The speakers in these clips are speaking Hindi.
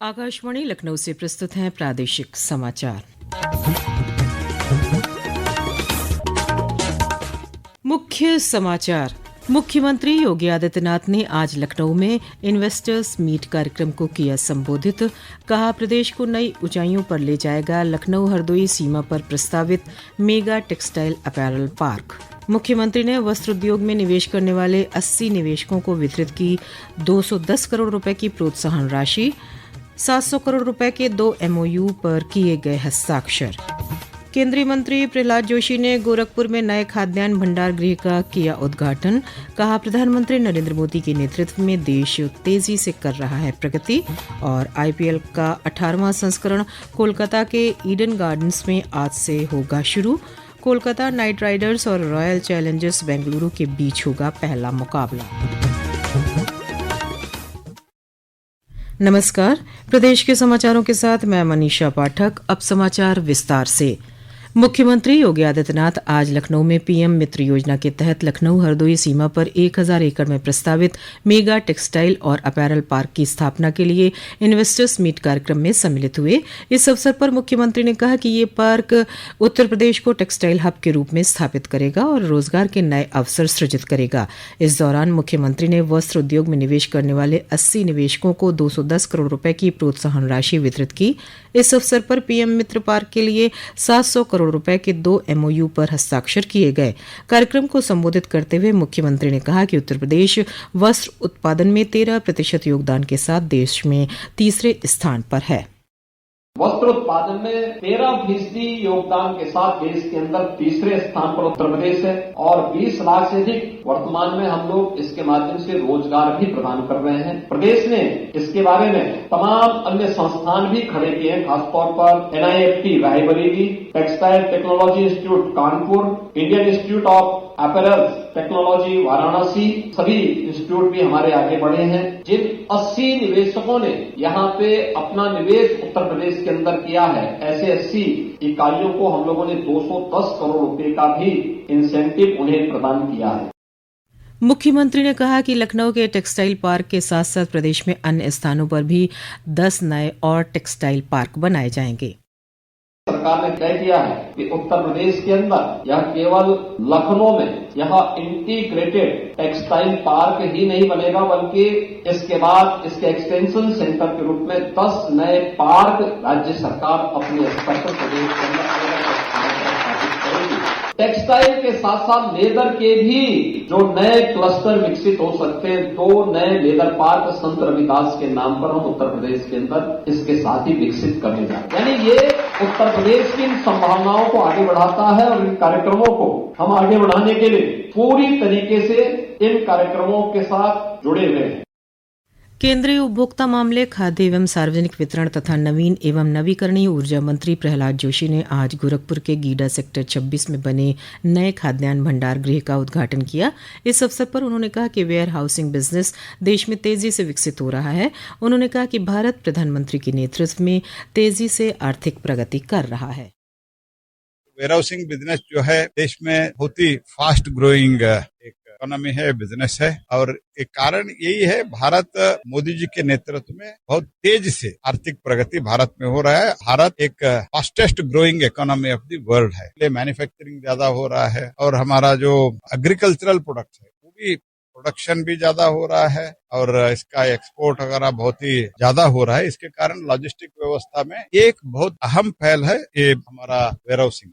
आकाशवाणी लखनऊ से प्रस्तुत हैं प्रादेशिक समाचार। मुख्य समाचार। मुख्यमंत्री योगी आदित्यनाथ ने आज लखनऊ में इन्वेस्टर्स मीट कार्यक्रम को किया संबोधित। कहा, प्रदेश को नई ऊंचाइयों पर ले जाएगा लखनऊ हरदोई सीमा पर प्रस्तावित मेगा टेक्सटाइल अपैरल पार्क। मुख्यमंत्री ने वस्त्र उद्योग में निवेश करने वाले 80 निवेशकों को वितरित की 210 करोड़ रुपए की प्रोत्साहन राशि। 700 करोड़ रुपए के 2 MOU पर किए गए हस्ताक्षर। केंद्रीय मंत्री प्रहलाद जोशी ने गोरखपुर में नए खाद्यान्न भंडार गृह का किया उद्घाटन। कहा, प्रधानमंत्री नरेंद्र मोदी के नेतृत्व में देश तेजी से कर रहा है प्रगति। और IPL का 18वां संस्करण कोलकाता के ईडन गार्डन्स में आज से होगा शुरू। कोलकाता नाइट राइडर्स और रॉयल चैलेंजर्स बेंगलुरु के बीच होगा पहला मुकाबला। नमस्कार, प्रदेश के समाचारों के साथ मैं मनीषा पाठक। अब समाचार विस्तार से। मुख्यमंत्री योगी आदित्यनाथ आज लखनऊ में PM मित्र योजना के तहत लखनऊ हरदोई सीमा पर 1000 एकड़ में प्रस्तावित मेगा टेक्सटाइल और अपैरल पार्क की स्थापना के लिए इन्वेस्टर्स मीट कार्यक्रम में सम्मिलित हुए। इस अवसर पर मुख्यमंत्री ने कहा कि ये पार्क उत्तर प्रदेश को टेक्सटाइल हब के रूप में स्थापित करेगा और रोजगार के नए अवसर सृजित करेगा। इस दौरान मुख्यमंत्री ने वस्त्र उद्योग में निवेश करने वाले 80 निवेशकों को 210 करोड़ रुपए की प्रोत्साहन राशि वितरित की। इस अवसर पर PM मित्र पार्क के लिए 700 करोड़ रुपए के 2 MOU पर हस्ताक्षर किए गए। कार्यक्रम को संबोधित करते हुए मुख्यमंत्री ने कहा कि उत्तर प्रदेश वस्त्र उत्पादन में 13% योगदान के साथ देश में तीसरे स्थान पर है। वस्त्र उत्पादन में 13% योगदान के साथ देश के अंदर तीसरे स्थान पर उत्तर प्रदेश है और 20 लाख से अधिक वर्तमान में हम लोग इसके माध्यम से रोजगार भी प्रदान कर रहे हैं। प्रदेश ने इसके बारे में तमाम अन्य संस्थान भी खड़े किए हैं, खासतौर पर NIFT Raebareli, textile technology institute Kanpur, Indian institute of apparel technology Varanasi, सभी इंस्टीट्यूट भी हमारे आगे बढ़े हैं। जिन 80 निवेशकों ने यहाँ पे अपना निवेश उत्तर प्रदेश के अंदर किया है, ऐसे 80 इकाइयों को हम लोगों ने 210 करोड़ रुपए का भी इंसेंटिव उन्हें प्रदान किया है। मुख्यमंत्री ने कहा कि लखनऊ के टेक्सटाइल पार्क के साथ साथ प्रदेश में अन्य स्थानों पर भी 10 नए और टेक्सटाइल पार्क बनाए जाएंगे। सरकार ने तय किया है कि उत्तर प्रदेश के अंदर यह केवल लखनऊ में यह इंटीग्रेटेड टेक्सटाइल पार्क ही नहीं बनेगा, बल्कि इसके बाद इसके एक्सटेंशन सेंटर के रूप में 10 नए पार्क राज्य सरकार अपने स्तर पर प्रदेश के अंदर करेगी। टेक्सटाइल के साथ साथ लेदर के भी जो नए क्लस्टर विकसित हो सकते हैं, 2 नए लेदर पार्क संत रविदास के नाम पर हम उत्तर प्रदेश के अंदर इसके साथ ही विकसित करने जा रहे हैं। यानी ये उत्तर प्रदेश की इन संभावनाओं को आगे बढ़ाता है और इन कार्यक्रमों को हम आगे बढ़ाने के लिए पूरी तरीके से इन कार्यक्रमों के साथ जुड़े हुए हैं। केंद्रीय उपभोक्ता मामले, खाद्य एवं सार्वजनिक वितरण तथा नवीन एवं नवीकरणीय ऊर्जा मंत्री प्रहलाद जोशी ने आज गोरखपुर के गीडा सेक्टर 26 में बने नए खाद्यान्न भंडार गृह का उद्घाटन किया। इस अवसर पर उन्होंने कहा कि वेयर हाउसिंग बिजनेस देश में तेजी से विकसित हो रहा है। उन्होंने कहा कि भारत प्रधानमंत्री के नेतृत्व में तेजी से आर्थिक प्रगति कर रहा है। वेयर हाउसिंग बिजनेस जो है देश में बहुत ही फास्ट ग्रोइंग एक इकोनॉमी है, बिजनेस है, और एक कारण यही है भारत मोदी जी के नेतृत्व में बहुत तेज से आर्थिक प्रगति भारत में हो रहा है। भारत एक fastest growing economy of the world है। मैन्युफैक्चरिंग ज्यादा हो रहा है और हमारा जो एग्रीकल्चरल प्रोडक्ट है वो भी प्रोडक्शन भी ज्यादा हो रहा है और इसका एक्सपोर्ट वगैरह बहुत ही ज्यादा हो रहा है। इसके कारण लॉजिस्टिक व्यवस्था में एक बहुत अहम पहल है ये हमारा वेयर हाउसिंग।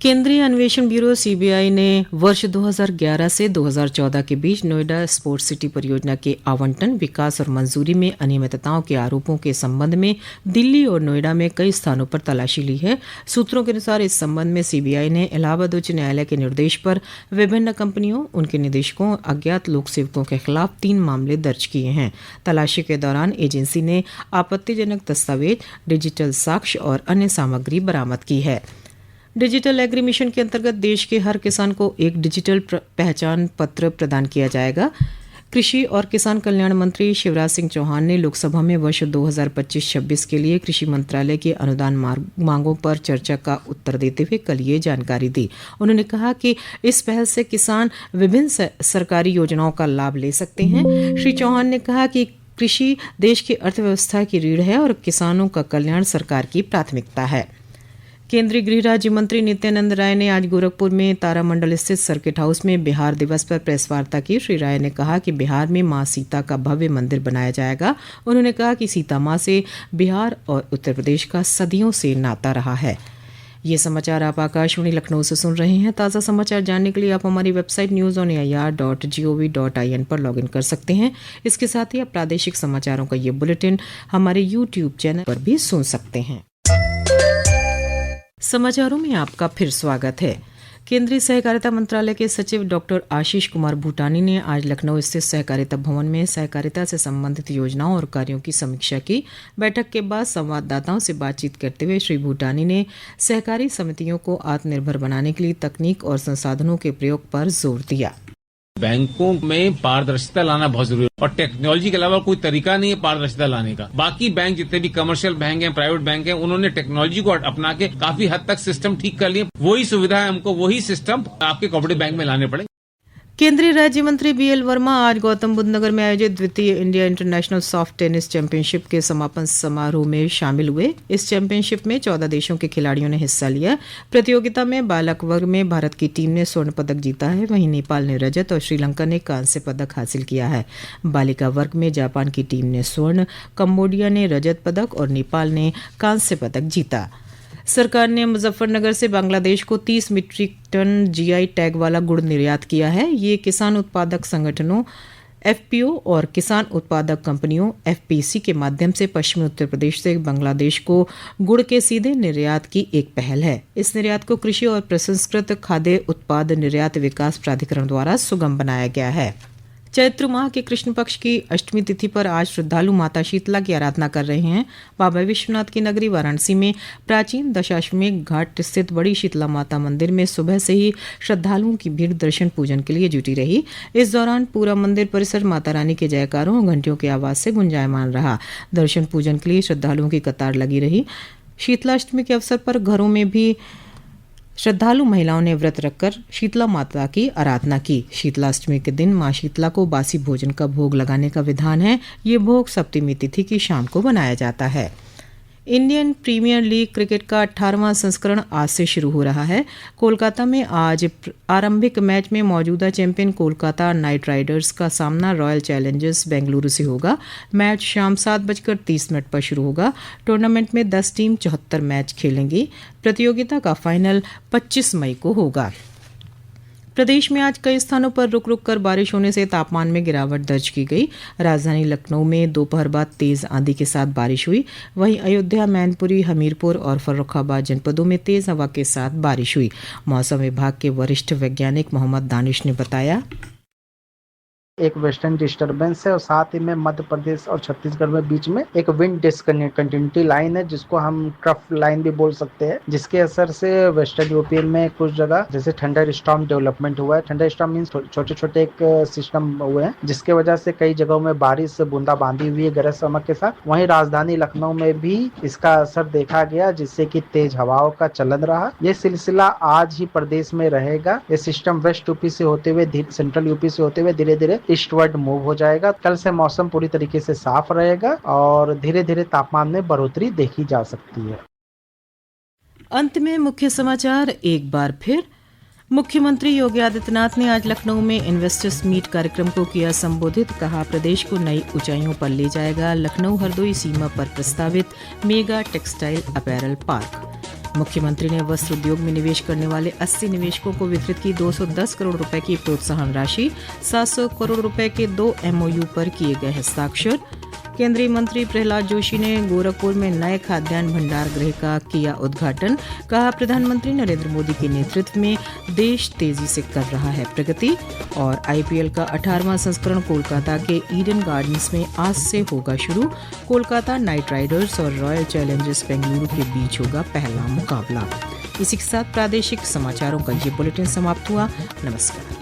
केंद्रीय अन्वेषण ब्यूरो CBI ने वर्ष 2011 से 2014 के बीच नोएडा स्पोर्ट्स सिटी परियोजना के आवंटन, विकास और मंजूरी में अनियमितताओं के आरोपों के संबंध में दिल्ली और नोएडा में कई स्थानों पर तलाशी ली है। सूत्रों के अनुसार इस संबंध में CBI ने इलाहाबाद उच्च न्यायालय के निर्देश पर विभिन्न कंपनियों, उनके निदेशकों, अज्ञात लोक सेवकों के खिलाफ 3 मामले दर्ज किए हैं। तलाशी के दौरान एजेंसी ने आपत्तिजनक दस्तावेज, डिजिटल साक्ष्य और अन्य सामग्री बरामद की है। डिजिटल एग्री मिशन के अंतर्गत देश के हर किसान को एक डिजिटल पहचान पत्र प्रदान किया जाएगा। कृषि और किसान कल्याण मंत्री शिवराज सिंह चौहान ने लोकसभा में वर्ष 2025-26 के लिए कृषि मंत्रालय की अनुदान मांगों पर चर्चा का उत्तर देते हुए कल ये जानकारी दी। उन्होंने कहा कि इस पहल से किसान विभिन्न सरकारी योजनाओं का लाभ ले सकते हैं। श्री चौहान ने कहा कि कृषि देश की अर्थव्यवस्था की रीढ़ है और किसानों का कल्याण सरकार की प्राथमिकता है। केंद्रीय गृह राज्य मंत्री नित्यानंद राय ने आज गोरखपुर में तारामंडल स्थित सर्किट हाउस में बिहार दिवस पर प्रेस वार्ता की। श्री राय ने कहा कि बिहार में मां सीता का भव्य मंदिर बनाया जाएगा। उन्होंने कहा कि सीता मां से बिहार और उत्तर प्रदेश का सदियों से नाता रहा है। ये समाचार आप आकाशवाणी लखनऊ से सुन रहे हैं। ताज़ा समाचार जानने के लिए आप हमारी वेबसाइट newsonair.gov.in पर लॉगिन कर सकते हैं। इसके साथ ही आप प्रादेशिक समाचारों का ये बुलेटिन हमारे YouTube चैनल पर भी सुन सकते हैं। समाचारों में आपका फिर स्वागत है। केंद्रीय सहकारिता मंत्रालय के सचिव डॉक्टर आशीष कुमार भूटानी ने आज लखनऊ स्थित सहकारिता भवन में सहकारिता से संबंधित योजनाओं और कार्यों की समीक्षा की। बैठक के बाद संवाददाताओं से बातचीत करते हुए श्री भूटानी ने सहकारी समितियों को आत्मनिर्भर बनाने के लिए तकनीक और संसाधनों के प्रयोग पर जोर दिया। बैंकों में पारदर्शिता लाना बहुत जरूरी है और टेक्नोलॉजी के अलावा कोई तरीका नहीं है पारदर्शिता लाने का। बाकी बैंक जितने भी कमर्शियल बैंक हैं, प्राइवेट बैंक हैं, उन्होंने टेक्नोलॉजी को अपना के काफी हद तक सिस्टम ठीक कर लिए। वही सुविधा है, हमको वही सिस्टम आपके कोऑपरेटिव बैंक में लाने पड़े। केंद्रीय राज्य मंत्री बीएल वर्मा आज गौतम बुद्ध नगर में आयोजित द्वितीय India international soft tennis championship के समापन समारोह में शामिल हुए। इस चैंपियनशिप में 14 देशों के खिलाड़ियों ने हिस्सा लिया। प्रतियोगिता में बालक वर्ग में भारत की टीम ने स्वर्ण पदक जीता है, वहीं नेपाल ने रजत और श्रीलंका ने कांस्य पदक हासिल किया है। बालिका वर्ग में जापान की टीम ने स्वर्ण, कंबोडिया ने रजत पदक और नेपाल ने कांस्य पदक जीता। सरकार ने मुजफ्फरनगर से बांग्लादेश को 30 मीट्रिक टन जीआई टैग वाला गुड़ निर्यात किया है। ये किसान उत्पादक संगठनों एफपीओ और किसान उत्पादक कंपनियों एफपीसी के माध्यम से पश्चिमी उत्तर प्रदेश से बांग्लादेश को गुड़ के सीधे निर्यात की एक पहल है। इस निर्यात को कृषि और प्रसंस्कृत खाद्य उत्पाद निर्यात विकास प्राधिकरण द्वारा सुगम बनाया गया है। चैत्र माह के कृष्ण पक्ष की अष्टमी तिथि पर आज श्रद्धालु माता शीतला की आराधना कर रहे हैं। बाबा विश्वनाथ की नगरी वाराणसी में प्राचीन दशाश्वमेध घाट स्थित बड़ी शीतला माता मंदिर में सुबह से ही श्रद्धालुओं की भीड़ दर्शन पूजन के लिए जुटी रही। इस दौरान पूरा मंदिर परिसर माता रानी के जयकारों और घंटियों की आवाज से गुंजायमान रहा। दर्शन पूजन के लिए श्रद्धालुओं की कतार लगी रही। शीतलाष्टमी के अवसर पर घरों में भी श्रद्धालु महिलाओं ने व्रत रखकर शीतला माता की आराधना की। शीतलाष्टमी के दिन मां शीतला को बासी भोजन का भोग लगाने का विधान है। ये भोग सप्तमी तिथि की शाम को बनाया जाता है। इंडियन प्रीमियर लीग क्रिकेट का 18वां संस्करण आज से शुरू हो रहा है। कोलकाता में आज आरंभिक मैच में मौजूदा चैंपियन कोलकाता नाइट राइडर्स का सामना रॉयल चैलेंजर्स बेंगलुरु से होगा। मैच शाम 7:30 पर शुरू होगा। टूर्नामेंट में 10 टीम 74 मैच खेलेंगी। प्रतियोगिता का फाइनल 25 मई को होगा। प्रदेश में आज कई स्थानों पर रुक रुक कर बारिश होने से तापमान में गिरावट दर्ज की गई। राजधानी लखनऊ में दोपहर बाद तेज आंधी के साथ बारिश हुई। वहीं अयोध्या, मैनपुरी, हमीरपुर और फर्रुखाबाद जनपदों में तेज हवा के साथ बारिश हुई। मौसम विभाग के वरिष्ठ वैज्ञानिक मोहम्मद दानिश ने बताया, एक वेस्टर्न डिस्टर्बेंस है और साथ ही में मध्य प्रदेश और छत्तीसगढ़ में बीच में एक विंड डिस्कंटिन्यूटी लाइन है, जिसको हम ट्रफ लाइन भी बोल सकते हैं, जिसके असर से वेस्टर्न यूरोपियन में कुछ जगह जैसे थंडर स्टॉर्म डेवलपमेंट हुआ है। थंडर स्टॉर्म मींस छोटे छोटे एक सिस्टम हुए हैं, जिसके वजह से कई जगहों में बारिश बूंदाबांदी हुई है गरज चमक के साथ। वहीं राजधानी लखनऊ में भी इसका असर देखा गया, जिससे कि तेज हवाओं का चलन रहा। ये सिलसिला आज ही प्रदेश में रहेगा। ये सिस्टम वेस्ट यूपी से होते हुए सेंट्रल यूपी से होते हुए धीरे धीरे ईस्टवर्ड मूव हो जाएगा। कल से मौसम पूरी तरीके से साफ रहेगा और धीरे धीरे तापमान में बढ़ोतरी देखी जा सकती है। अंत में मुख्य समाचार एक बार फिर। मुख्यमंत्री योगी आदित्यनाथ ने आज लखनऊ में इन्वेस्टर्स मीट कार्यक्रम को किया संबोधित। कहा, प्रदेश को नई ऊंचाइयों पर ले जाएगा लखनऊ हरदोई सीमा पर प्रस्तावित मेगा टेक्सटाइल अपैरल पार्क। मुख्यमंत्री ने वस्त्र उद्योग में निवेश करने वाले 80 निवेशकों को वितरित की 210 करोड़ रुपए की प्रोत्साहन राशि। 700 करोड़ रुपए के 2 MOU पर किए गए हस्ताक्षर। केंद्रीय मंत्री प्रहलाद जोशी ने गोरखपुर में नए खाद्यान्न भंडार गृह का किया उद्घाटन। कहा, प्रधानमंत्री नरेंद्र मोदी के नेतृत्व में देश तेजी से कर रहा है प्रगति। और IPL का 18वां संस्करण कोलकाता के ईडन गार्डन्स में आज से होगा शुरू। कोलकाता नाइट राइडर्स और रॉयल चैलेंजर्स बेंगलुरु के बीच होगा पहला मुकाबला। इसी के साथ प्रादेशिक समाचारों का ये बुलेटिन समाप्त हुआ। नमस्कार।